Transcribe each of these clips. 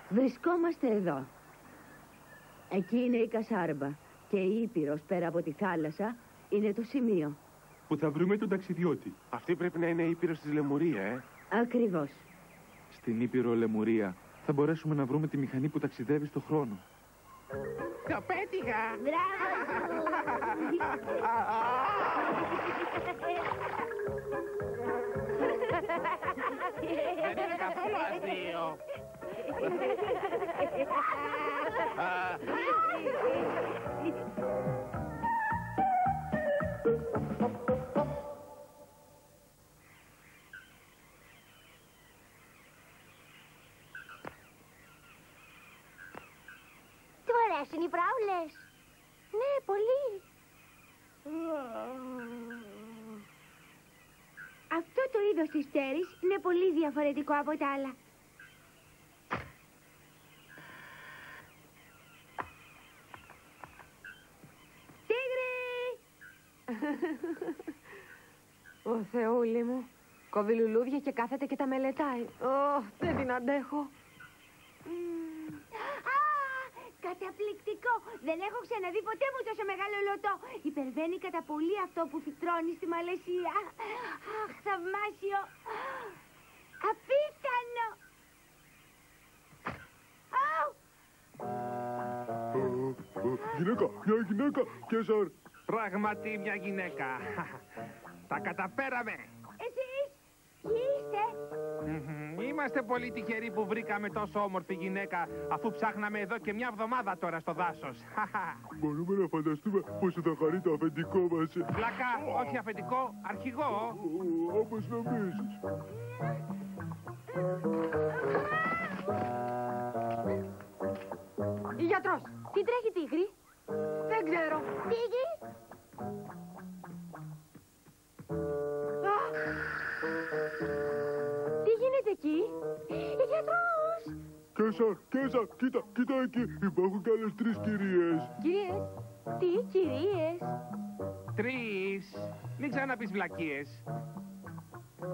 Βρισκόμαστε εδώ. Εκεί είναι η Κασάρμπα και η Ήπειρος πέρα από τη θάλασσα είναι το σημείο. Που θα βρούμε τον ταξιδιώτη. Αυτή πρέπει να είναι η Ήπειρος της Λεμουρία, Ακριβώς. Στην Ήπειρο Λεμουρία θα μπορέσουμε να βρούμε τη μηχανή που ταξιδεύει στο χρόνο. Το πέτυχα! Μπράβο! Δεν είναι καθόλου αστείο. Του αρέσουν οι φράουλες? Ναι, πολύ. Αυτό το είδος της στέρης είναι πολύ διαφορετικό από τα άλλα. Τίγρη! Ω Θεούλη μου, κόβει λουλούδια και κάθεται και τα μελετάει. Δεν την αντέχω. Καταπληκτικό! Δεν έχω ξαναδεί ποτέ μου τόσο μεγάλο λωτό. Υπερβαίνει κατά πολύ αυτό που φυτρώνει στη Μαλαισία. Αχ, θαυμάσιο! Απίθανο! Γυναίκα, μια γυναίκα, Κέσαρ. Πράγματι μια γυναίκα. Τα καταφέραμε. Εσείς, ποιοι είστε? Είμαστε πολύ τυχεροί που βρήκαμε τόσο όμορφη γυναίκα, αφού ψάχναμε εδώ και μια εβδομάδα τώρα στο δάσος. Μπορούμε να φανταστούμε πόσο θα χαρεί το αφεντικό μας. Πλάκα, όχι αφεντικό, αρχηγό. Όπως νομίζεις. Γιατρός, Τι τρέχει, Τίγρη? δεν ξέρω. Τίγρη? Τι γίνεται εκεί? Γιατρός! Κέσαρ, κοίτα εκεί. Υπάρχουν κι άλλες 3 κυρίες. Κυρίες, τι κυρίες? 3. Μην ξαναπείς βλακίες.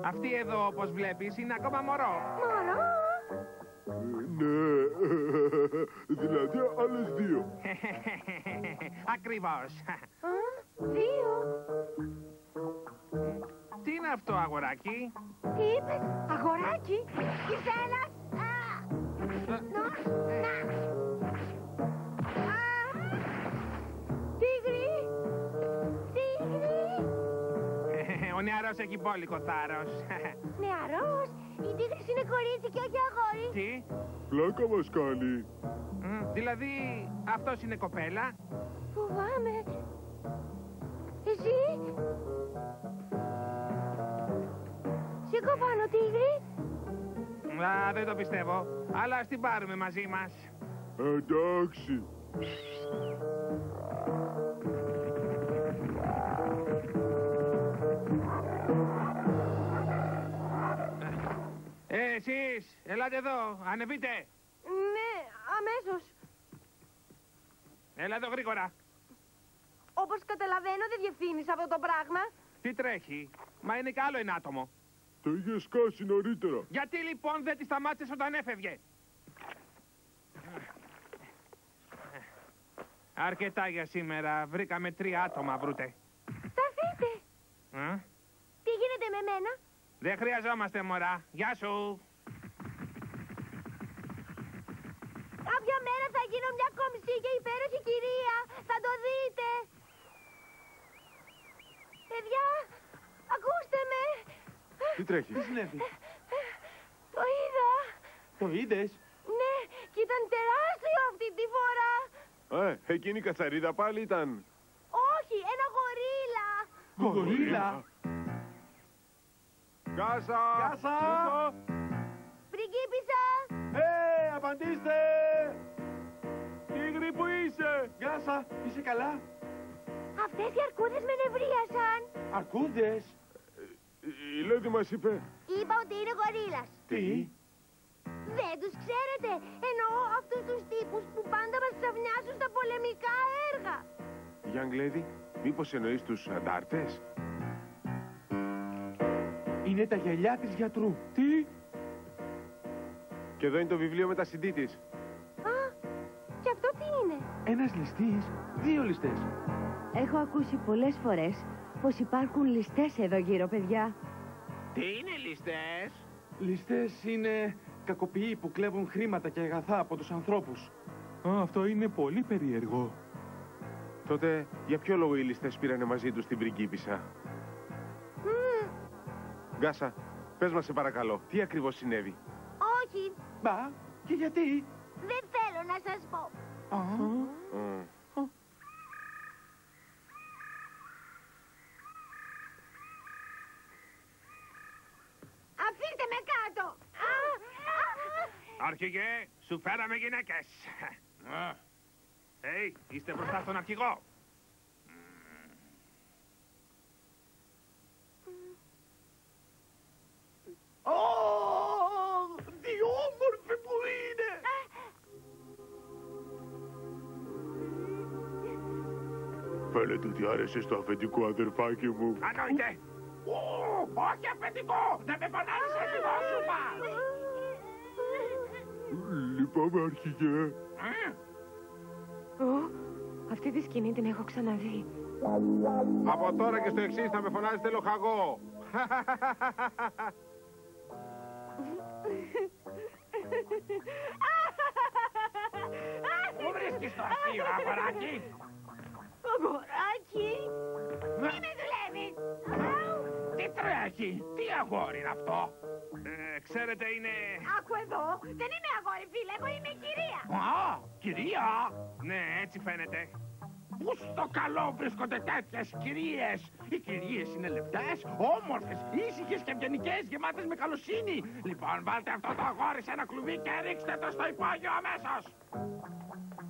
Αυτή εδώ, όπως βλέπεις, είναι ακόμα μωρό. Μωρό! Ναι, δηλαδή άλλες 2. Ακριβώς. 2. Τι είναι αυτό, αγοράκι? Τι είπες? Αγοράκι? Κυψέλας! Τίγρη! Τίγρη! Ο νεαρός έχει μπόλικο θάρρος. Νεαρός! Η τίγρης είναι κορίτσι και όχι αγόρι. Τι? Πλάκα μας κάνει. Δηλαδή, αυτός είναι κοπέλα? Φοβάμαι. Εσύ? Σήκω πάνω, Τίγρη. Α, δεν το πιστεύω. Αλλά ας την πάρουμε μαζί μας. Εντάξει. Εσείς, ελάτε εδώ, ανεβείτε. Ναι, αμέσως. Έλα εδώ γρήγορα. Όπως καταλαβαίνω δεν διευθύνεις αυτό το πράγμα. Τι τρέχει? Μα είναι κι άλλο ένα άτομο. Το είχε σκάσει νωρίτερα. Γιατί λοιπόν δεν τη σταμάτησες όταν έφευγε? Αρκετά για σήμερα. Βρήκαμε 3 άτομα, βρούτε. Σταθείτε. Τι γίνεται με μένα? Δεν χρειαζόμαστε, μωρά. Γεια σου. Κάποια μέρα θα γίνω μια κομψή και υπέροχη κυρία. Θα το δείτε. Παιδιά, ακούστε με. Τι τρέχει? Τι συνέβη? Το είδα. Το είδες? Ναι, και ήταν τεράστιο αυτή τη φορά. Εκείνη η κατσαρίδα πάλι ήταν. Όχι, ένα γορίλα. Γορίλα! Κάσα! Κάσα! Πριγκίπισσα. Απαντήστε! Τίγρη, που είσαι? Κάσα, είσαι καλά? Αυτές οι αρκούδες με νευρίασαν. Αρκούδες? Η Λέδη μας είπε. Είπα ότι είναι γορίλας. Τι? Δεν τους ξέρετε. Εννοώ αυτούς τους τύπους που πάντα μας ξαφνιάζουν στα πολεμικά έργα. Young Lady, μήπως εννοείς τους αντάρτες? Είναι τα γυαλιά της γιατρού. Τι? Και εδώ είναι το βιβλίο με τα CD της. Α, και αυτό τι είναι? Ένας ληστής, 2 ληστές. Έχω ακούσει πολλές φορές πως υπάρχουν ληστές εδώ γύρω, παιδιά. Τι είναι ληστές? Ληστές είναι κακοποιοί που κλέβουν χρήματα και αγαθά από τους ανθρώπους. Αυτό είναι πολύ περίεργο. Τότε για ποιο λόγο οι ληστές πήρανε μαζί τους την πριγκίπισσα? Γκάσα, πες μας σε παρακαλώ, τι ακριβώς συνέβη? Όχι, Μπα, και γιατί? δεν θέλω να σας πω. Αφήστε με κάτω. Αρχηγέ, σου φέραμε γυναίκες. Είστε μπροστά στον αρχηγό. Τι όμορφη που είναι! Φαίνεται ότι άρεσε στο αφεντικό αδερφάκι μου. Ανόητε. Όχι αφεντικό. Δεν με φωνάζεις αρχηγό σου πα. Λυπάμαι, αρχηγέ. Αυτή τη σκηνή την έχω ξαναδεί. Από τώρα και στο εξής θα με φωνάζετε λοχαγό. Πού βρίσκεις το αστείο, αγοράκι? Αγοράκι, τι με δουλεύεις? Τι τρέχει, τι αγόρι είναι αυτό? Ξέρετε είναι... Άκου εδώ, δεν είμαι αγόρι φίλε, εγώ είμαι κυρία. Κυρία? Ναι, έτσι φαίνεται. Πού στο καλό βρίσκονται τέτοιες κυρίες? Οι κυρίες είναι λεπτές, όμορφες, ήσυχες και ευγενικές, γεμάτες με καλοσύνη. Λοιπόν, βάλτε αυτό το αγόρι σε ένα κλουβί και ρίξτε το στο υπόγειο αμέσως.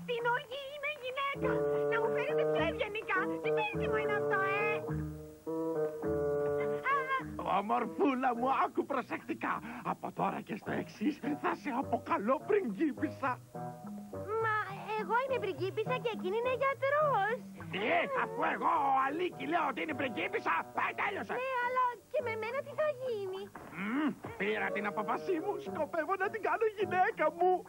Στην οργή είμαι γυναίκα. Να μου φέρετε πιο ευγενικά. Τι περίφημο είναι αυτό, Ομορφούλα μου, άκου προσεκτικά. Από τώρα και στο εξής θα σε αποκαλώ πριγκίπισσα. Μα εγώ είμαι πριγκίπισσα και εκείνη είναι γιατρός. Αφού εγώ ο Αλίκη λέω ότι είναι πριγκίπισσα, πάει τέλειωσε. Ναι, αλλά και με μένα τι θα γίνει? Πήρα την απόφασή μου, σκοπεύω να την κάνω γυναίκα μου.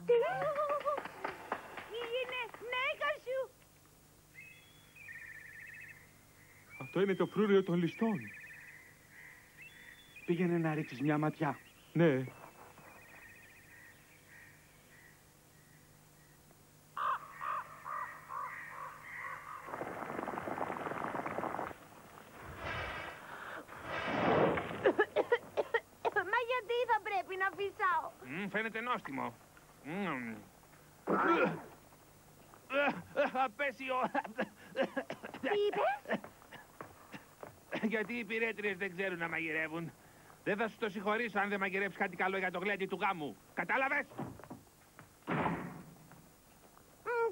Η γυναίκα σου. Αυτό είναι το φρούριο των ληστών. Πήγαινε να ρίξεις μια ματιά. Ναι. Μα γιατί θα πρέπει να φυσάω? Φαίνεται νόστιμο. Απέσιο. Τι είπες? Γιατί οι πυρέτριες δεν ξέρουν να μαγειρεύουν. Δεν θα σου το συγχωρήσω αν δεν μαγειρεύεις κάτι καλό για το γλέντι του γάμου. Κατάλαβες?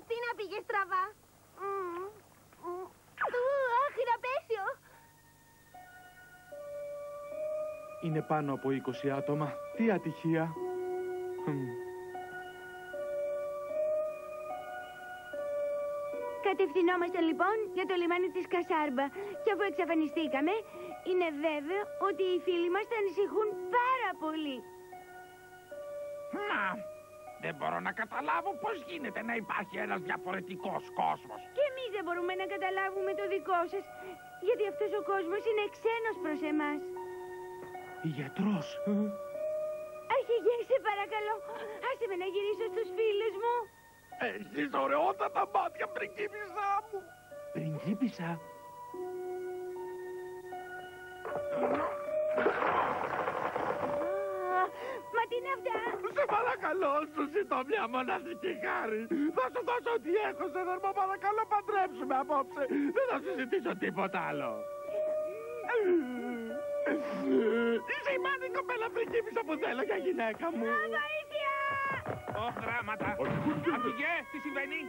Τι να πήγε στραβά? Αχ, είναι απέσιο. Είναι πάνω από 20 άτομα. Τι ατυχία. Κατευθυνόμαστε λοιπόν για το λιμάνι της Κασάρμπα. Και αφού εξαφανιστήκαμε, είναι βέβαιο ότι οι φίλοι μας θα ανησυχούν πάρα πολύ. Μα, δεν μπορώ να καταλάβω πώς γίνεται να υπάρχει ένας διαφορετικός κόσμος. Και εμείς δεν μπορούμε να καταλάβουμε το δικό σας, γιατί αυτός ο κόσμος είναι ξένος προς εμάς. Γιατρός. Αρχηγέ, σε παρακαλώ, άσε με να γυρίσω στους φίλους μου. Έχεις ωραιότατα μάτια, πριγκίπισσά μου. Πριγκίπισσα. Μα τι είναι αυτά? Σε παρακαλώ, σου ζητώ μια μοναδική χάρη. Θα σου δώσω ό,τι έχω σε δερμό, παρακαλώ, παντρέψουμε απόψε. Δεν θα σου ζητήσω τίποτα άλλο. Είσαι η μόνη κοπέλα πριγκίπισσα που θέλω για γυναίκα μου. Βοήθεια! Γράμματα. Αρχηγέ, τι συμβαίνει?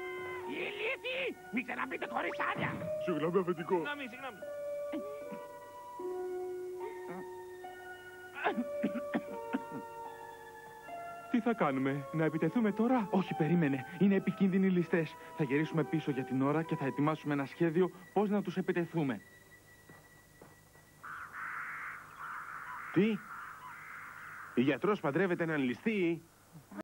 Η ηλίθιοι! Μην ξαναπείτε χωρίς άδεια. Συγγνώμη, αφεντικό. Συγγνώμη. Τι θα κάνουμε, να επιτεθούμε τώρα? Όχι, περίμενε. Είναι επικίνδυνοι ληστές. Θα γυρίσουμε πίσω για την ώρα και θα ετοιμάσουμε ένα σχέδιο πώς να τους επιτεθούμε. Τι? Η γιατρός παντρεύεται έναν ληστή?